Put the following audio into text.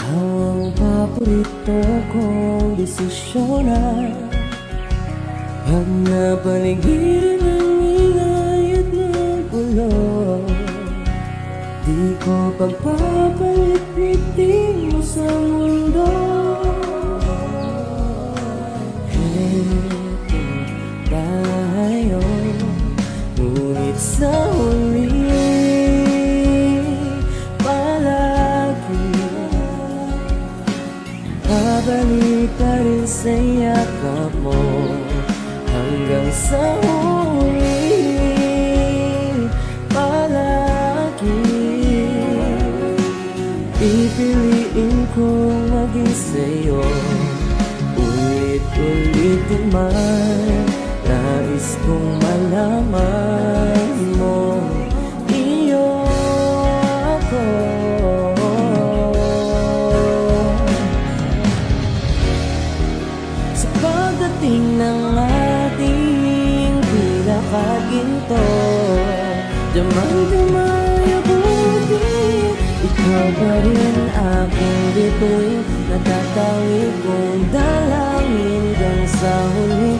Ang paborito kong desisyon ay pag napaligiran ng ingay at ng gulo, di ko pagpapalit ngiti mo sa mundo. Heto tayo, ngunit sa huli babalik pa rin sa yakap mo hanggang sa huli. Palagi pipiliin kong maging sa'yo, ulit-ulitin man. Nais kong malaman mo iyo ako. Pagdating ng ating pinakaginto, damay-damay abutin, ikaw pa rin aking bituin. Natatawid kong dalangin hanggang sa huli.